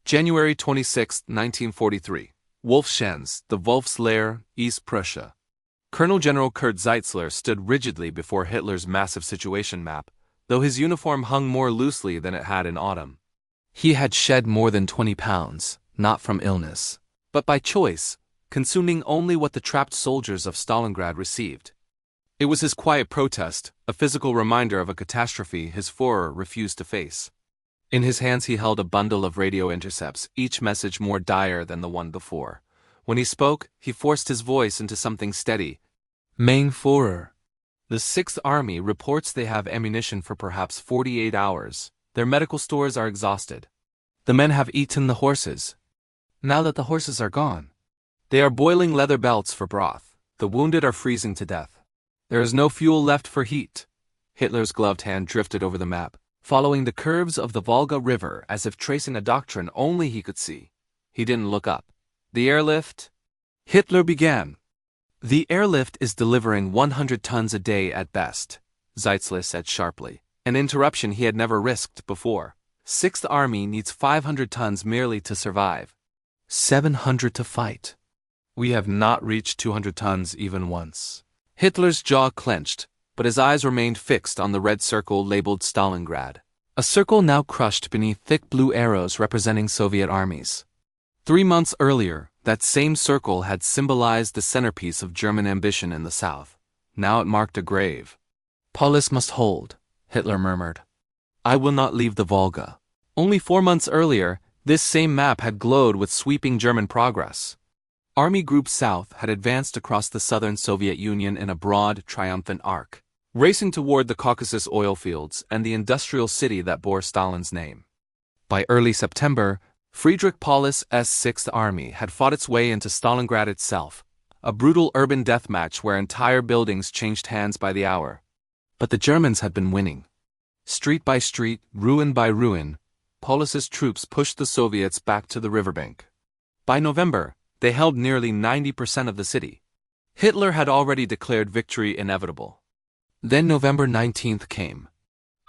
January 26, 1943. Wolfschanz, the Wolf's Lair, East Prussia. Colonel General Kurt Zeitzler stood rigidly before Hitler's massive situation map, though his uniform hung more loosely than it had in autumn. He had shed more than 20 pounds, not from illness, but by choice, consuming only what the trapped soldiers of Stalingrad received. It was his quiet protest, a physical reminder of a catastrophe his Führer refused to face. In his hands he held a bundle of radio intercepts, each message more dire than the one before. When he spoke, he forced his voice into something steady. Mein Führer. The 6th Army reports they have ammunition for perhaps 48 hours. Their medical stores are exhausted. The men have eaten the horses. Now that the horses are gone, they are boiling leather belts for broth. The wounded are freezing to death. There is no fuel left for heat. Hitler's gloved hand drifted over the map, following the curves of the Volga River as if tracing a doctrine only he could see. He didn't look up. The airlift? Hitler began. The airlift is delivering 100 tons a day at best, Zeitzler said sharply, an interruption he had never risked before. 6th Army needs 500 tons merely to survive. 700 to fight. We have not reached 200 tons even once. Hitler's jaw clenched, but his eyes remained fixed on the red circle labeled Stalingrad, a circle now crushed beneath thick blue arrows representing Soviet armies. 3 months earlier, that same circle had symbolized the centerpiece of German ambition in the south. Now it marked a grave. Paulus must hold, Hitler murmured. I will not leave the Volga. Only 4 months earlier, this same map had glowed with sweeping German progress. Army Group South had advanced across the southern Soviet Union in a broad, triumphant arc, racing toward the Caucasus oil fields and the industrial city that bore Stalin's name. By early September, Friedrich Paulus' 6th Army had fought its way into Stalingrad itself, a brutal urban deathmatch where entire buildings changed hands by the hour. But the Germans had been winning. Street by street, ruin by ruin, Paulus's troops pushed the Soviets back to the riverbank. By November, they held nearly 90% of the city. Hitler had already declared victory inevitable. Then November 19th came.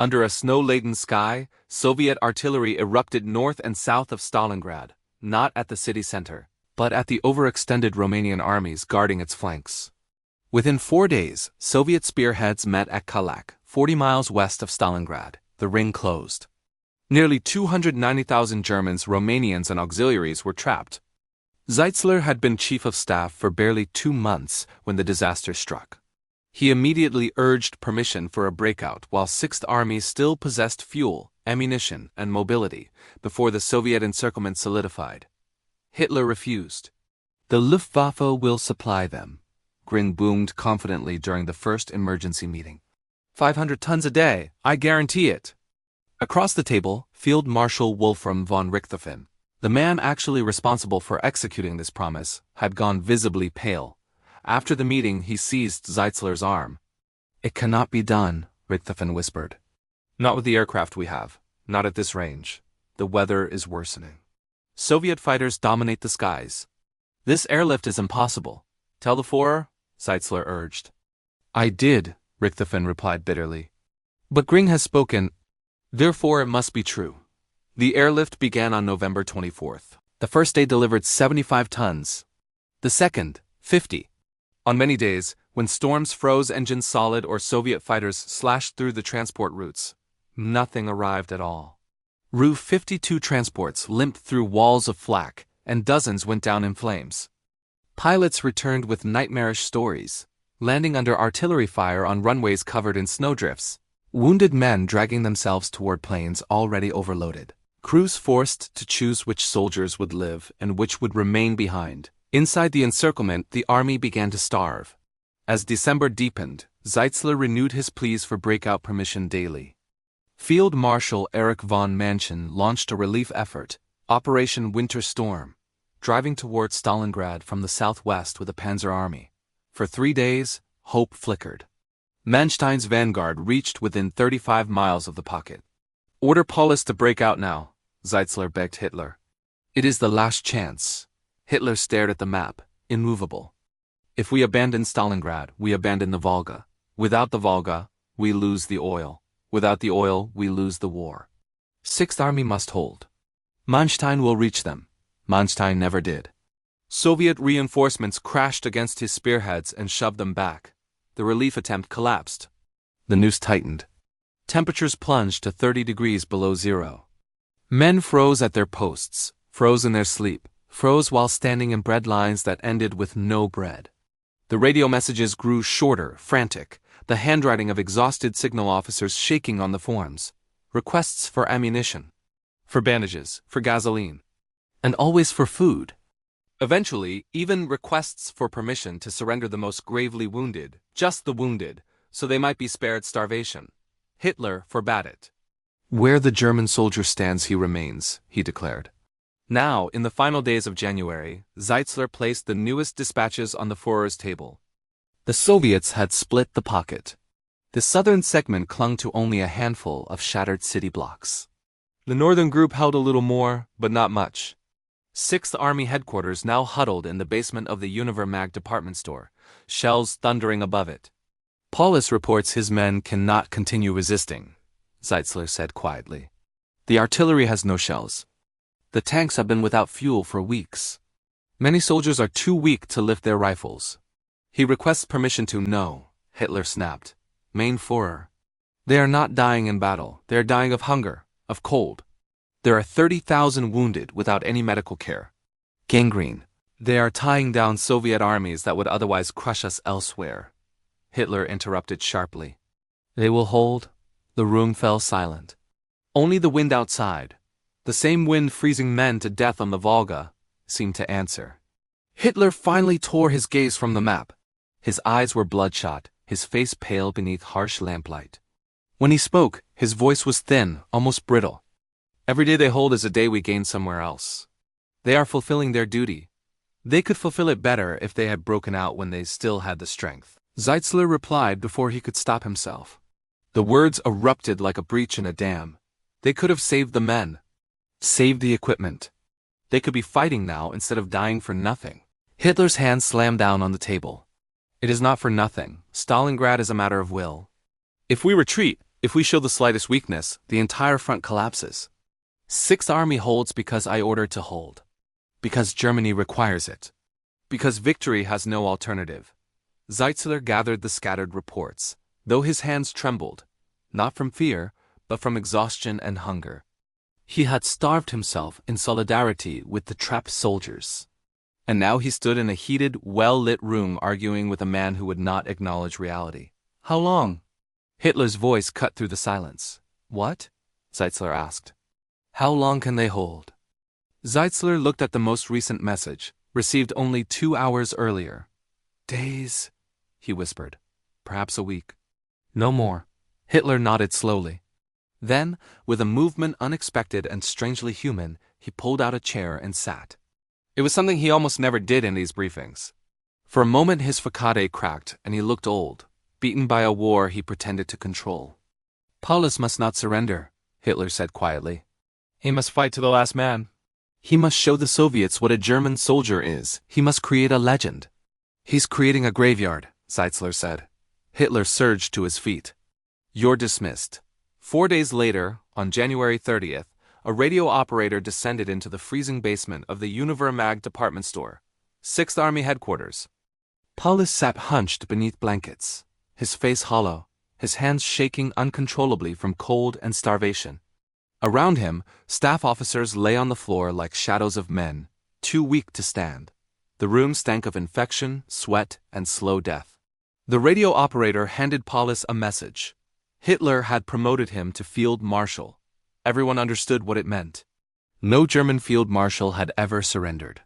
Under a snow-laden sky, Soviet artillery erupted north and south of Stalingrad, not at the city center, but at the overextended Romanian armies guarding its flanks. Within 4 days, Soviet spearheads met at Kalak, 40 miles west of Stalingrad. The ring closed. Nearly 290,000 Germans, Romanians, and auxiliaries were trapped. Zeitzler had been chief of staff for barely 2 months when the disaster struck. He immediately urged permission for a breakout while 6th Army still possessed fuel, ammunition, and mobility before the Soviet encirclement solidified. Hitler refused. The Luftwaffe will supply them, Gring boomed confidently during the first emergency meeting. 500 tons a day, I guarantee it. Across the table, Field Marshal Wolfram von Richthofen, the man actually responsible for executing this promise, had gone visibly pale. After the meeting, he seized Zeitzler's arm. It cannot be done, Richthofen whispered. Not with the aircraft we have, not at this range. The weather is worsening. Soviet fighters dominate the skies. This airlift is impossible. Tell the Führer, Zeitzler urged. I did, Richthofen replied bitterly. But Gring has spoken. Therefore it must be true. The airlift began on November 24th. The first day delivered 75 tons. The second, 50. On many days, when storms froze engines solid or Soviet fighters slashed through the transport routes, nothing arrived at all. Ru 52 transports limped through walls of flak, and dozens went down in flames. Pilots returned with nightmarish stories, landing under artillery fire on runways covered in snowdrifts. Wounded men dragging themselves toward planes already overloaded. Crews forced to choose which soldiers would live and which would remain behind. Inside the encirclement, the army began to starve. As December deepened, Zeitzler renewed his pleas for breakout permission daily. Field Marshal Erich von Manchen launched a relief effort, Operation Winter Storm, driving toward Stalingrad from the southwest with a panzer army. For 3 days, hope flickered. Manstein's vanguard reached within 35 miles of the pocket. Order Paulus to break out now, Zeitzler begged Hitler. It is the last chance. Hitler stared at the map, immovable. If we abandon Stalingrad, we abandon the Volga. Without the Volga, we lose the oil. Without the oil, we lose the war. 6th Army must hold. Manstein will reach them. Manstein never did. Soviet reinforcements crashed against his spearheads and shoved them back. The relief attempt collapsed. The noose tightened. Temperatures plunged to 30 degrees below zero. Men froze at their posts, froze in their sleep, froze while standing in bread lines that ended with no bread. The radio messages grew shorter, frantic, the handwriting of exhausted signal officers shaking on the forms. Requests for ammunition, for bandages, for gasoline, and always for food. Eventually, even requests for permission to surrender the most gravely wounded, just the wounded, so they might be spared starvation. Hitler forbade it. Where the German soldier stands he remains, he declared. Now, in the final days of January, Zeitzler placed the newest dispatches on the Führer's table. The Soviets had split the pocket. The southern segment clung to only a handful of shattered city blocks. The northern group held a little more, but not much. 6th Army headquarters now huddled in the basement of the Univermag department store, shells thundering above it. Paulus reports his men cannot continue resisting, Zeitzler said quietly. The artillery has no shells. The tanks have been without fuel for weeks. Many soldiers are too weak to lift their rifles. He requests permission to No, Hitler snapped. Mein Führer. They are not dying in battle, they are dying of hunger, of cold. There are 30,000 wounded without any medical care. Gangrene. They are tying down Soviet armies that would otherwise crush us elsewhere. Hitler interrupted sharply. They will hold. The room fell silent. Only the wind outside, the same wind freezing men to death on the Volga, seemed to answer. Hitler finally tore his gaze from the map. His eyes were bloodshot, his face pale beneath harsh lamplight. When he spoke, his voice was thin, almost brittle. Every day they hold is a day we gain somewhere else. They are fulfilling their duty. They could fulfill it better if they had broken out when they still had the strength. Zeitzler replied before he could stop himself. The words erupted like a breach in a dam. They could have saved the men. Saved the equipment. They could be fighting now instead of dying for nothing. Hitler's hand slammed down on the table. It is not for nothing. Stalingrad is a matter of will. If we retreat, if we show the slightest weakness, the entire front collapses. 6th Army holds because I ordered to hold. Because Germany requires it. Because victory has no alternative. Zeitzler gathered the scattered reports, though his hands trembled, not from fear, but from exhaustion and hunger. He had starved himself in solidarity with the trapped soldiers. And now he stood in a heated, well-lit room arguing with a man who would not acknowledge reality. How long? Hitler's voice cut through the silence. What? Zeitzler asked. How long can they hold? Zeitzler looked at the most recent message, received only 2 hours earlier. Days, he whispered. Perhaps a week. No more. Hitler nodded slowly. Then, with a movement unexpected and strangely human, he pulled out a chair and sat. It was something he almost never did in these briefings. For a moment his facade cracked and he looked old, beaten by a war he pretended to control. Paulus must not surrender, Hitler said quietly. He must fight to the last man. He must show the Soviets what a German soldier is. He must create a legend. He's creating a graveyard, Zeitzler said. Hitler surged to his feet. You're dismissed. 4 days later, on January 30th, a radio operator descended into the freezing basement of the Univermag department store, 6th Army headquarters. Paulus sat hunched beneath blankets, his face hollow, his hands shaking uncontrollably from cold and starvation. Around him, staff officers lay on the floor like shadows of men, too weak to stand. The room stank of infection, sweat, and slow death. The radio operator handed Paulus a message. Hitler had promoted him to field marshal. Everyone understood what it meant. No German field marshal had ever surrendered.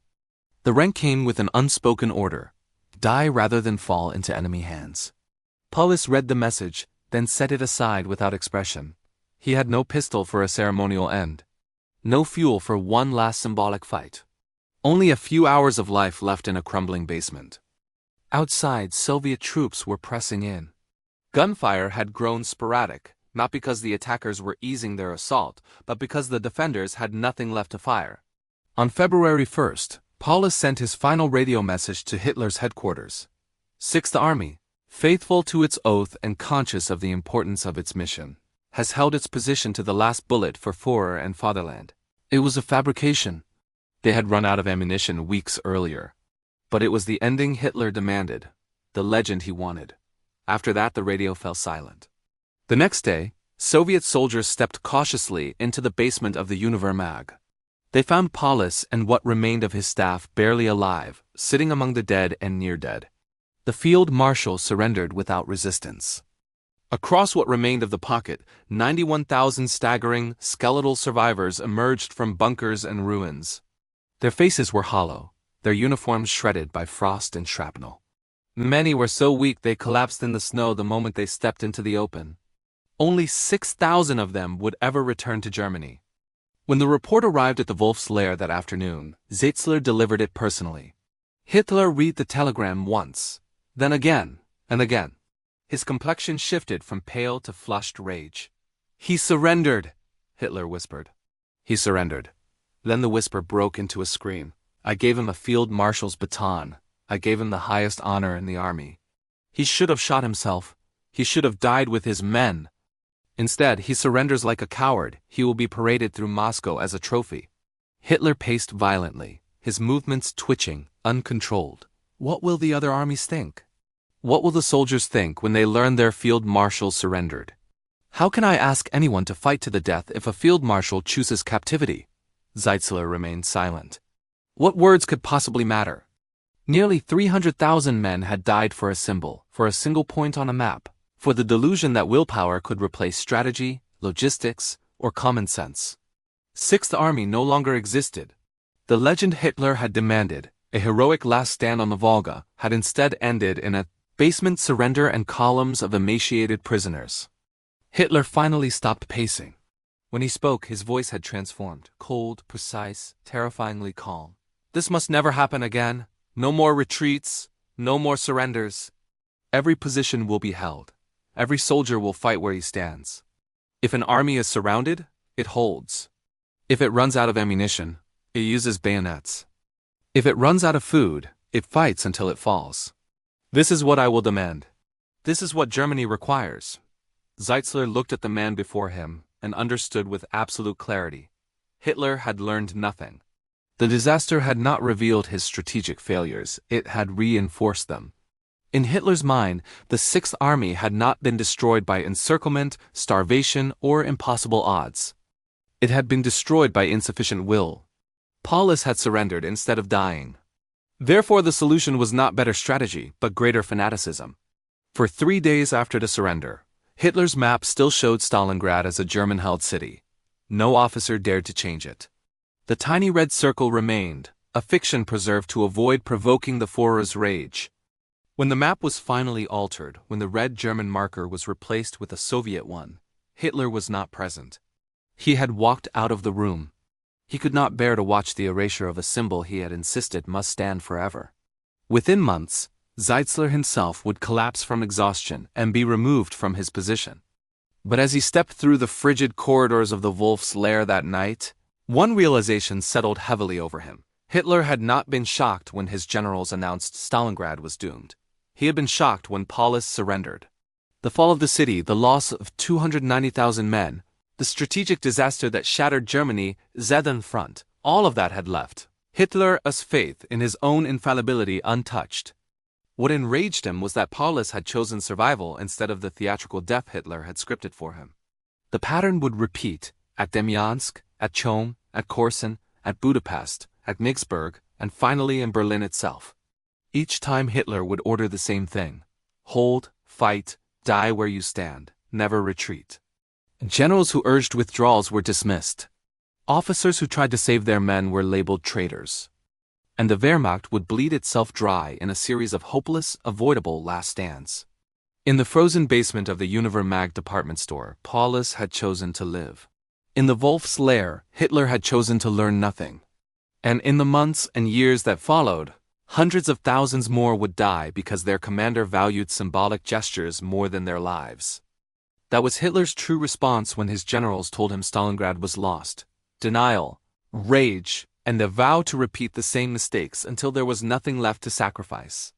The rank came with an unspoken order: die rather than fall into enemy hands. Paulus read the message, then set it aside without expression. He had no pistol for a ceremonial end. No fuel for one last symbolic fight. Only a few hours of life left in a crumbling basement. Outside, Soviet troops were pressing in. Gunfire had grown sporadic, not because the attackers were easing their assault, but because the defenders had nothing left to fire. On February 1st, Paulus sent his final radio message to Hitler's headquarters. 6th Army, faithful to its oath and conscious of the importance of its mission, has held its position to the last bullet for Führer and fatherland. It was a fabrication. They had run out of ammunition weeks earlier. But it was the ending Hitler demanded, the legend he wanted. After that, the radio fell silent. The next day, Soviet soldiers stepped cautiously into the basement of the Univermag. They found Paulus and what remained of his staff barely alive, sitting among the dead and near dead. The field marshal surrendered without resistance. Across what remained of the pocket, 91,000 staggering, skeletal survivors emerged from bunkers and ruins. Their faces were hollow, their uniforms shredded by frost and shrapnel. Many were so weak they collapsed in the snow the moment they stepped into the open. Only 6,000 of them would ever return to Germany. When the report arrived at the Wolf's Lair that afternoon, Zeitzler delivered it personally. Hitler read the telegram once, then again, and again. His complexion shifted from pale to flushed rage. "He surrendered," Hitler whispered. "He surrendered." Then the whisper broke into a scream. "I gave him a field marshal's baton. I gave him the highest honor in the army. He should have shot himself. He should have died with his men. Instead, he surrenders like a coward. He will be paraded through Moscow as a trophy." Hitler paced violently, his movements twitching, uncontrolled. What will the other armies think? What will the soldiers think when they learn their field marshal surrendered? How can I ask anyone to fight to the death if a field marshal chooses captivity? Zeitzler remained silent. What words could possibly matter? Nearly 300,000 men had died for a symbol, for a single point on a map, for the delusion that willpower could replace strategy, logistics, or common sense. Sixth Army no longer existed. The legend Hitler had demanded, a heroic last stand on the Volga, had instead ended in a basement surrender and columns of emaciated prisoners. Hitler finally stopped pacing. When he spoke, his voice had transformed, cold, precise, terrifyingly calm. "This must never happen again. No more retreats, no more surrenders. Every position will be held. Every soldier will fight where he stands. If an army is surrounded, it holds. If it runs out of ammunition, it uses bayonets. If it runs out of food, it fights until it falls. This is what I will demand. This is what Germany requires." Zeitzler looked at the man before him and understood with absolute clarity. Hitler had learned nothing. The disaster had not revealed his strategic failures, it had reinforced them. In Hitler's mind, the Sixth Army had not been destroyed by encirclement, starvation, or impossible odds. It had been destroyed by insufficient will. Paulus had surrendered instead of dying. Therefore, the solution was not better strategy, but greater fanaticism. For 3 days after the surrender, Hitler's map still showed Stalingrad as a German-held city. No officer dared to change it. The tiny red circle remained, a fiction preserved to avoid provoking the Führer's rage. When the map was finally altered, when the red German marker was replaced with a Soviet one, Hitler was not present. He had walked out of the room. He could not bear to watch the erasure of a symbol he had insisted must stand forever. Within months, Zeitzler himself would collapse from exhaustion and be removed from his position. But as he stepped through the frigid corridors of the Wolf's Lair that night, one realization settled heavily over him. Hitler had not been shocked when his generals announced Stalingrad was doomed. He had been shocked when Paulus surrendered. The fall of the city, the loss of 290,000 men, the strategic disaster that shattered Germany, Zeddon front, all of that had left Hitler's faith in his own infallibility untouched. What enraged him was that Paulus had chosen survival instead of the theatrical death Hitler had scripted for him. The pattern would repeat at Demyansk, at Chom, at Korsun, at Budapest, at Nixburg, and finally in Berlin itself. Each time Hitler would order the same thing: hold, fight, die where you stand, never retreat. Generals who urged withdrawals were dismissed. Officers who tried to save their men were labeled traitors. And the Wehrmacht would bleed itself dry in a series of hopeless, avoidable last stands. In the frozen basement of the Univermag department store, Paulus had chosen to live. In the Wolf's Lair, Hitler had chosen to learn nothing. And in the months and years that followed, hundreds of thousands more would die because their commander valued symbolic gestures more than their lives. That was Hitler's true response when his generals told him Stalingrad was lost: denial, rage, and the vow to repeat the same mistakes until there was nothing left to sacrifice.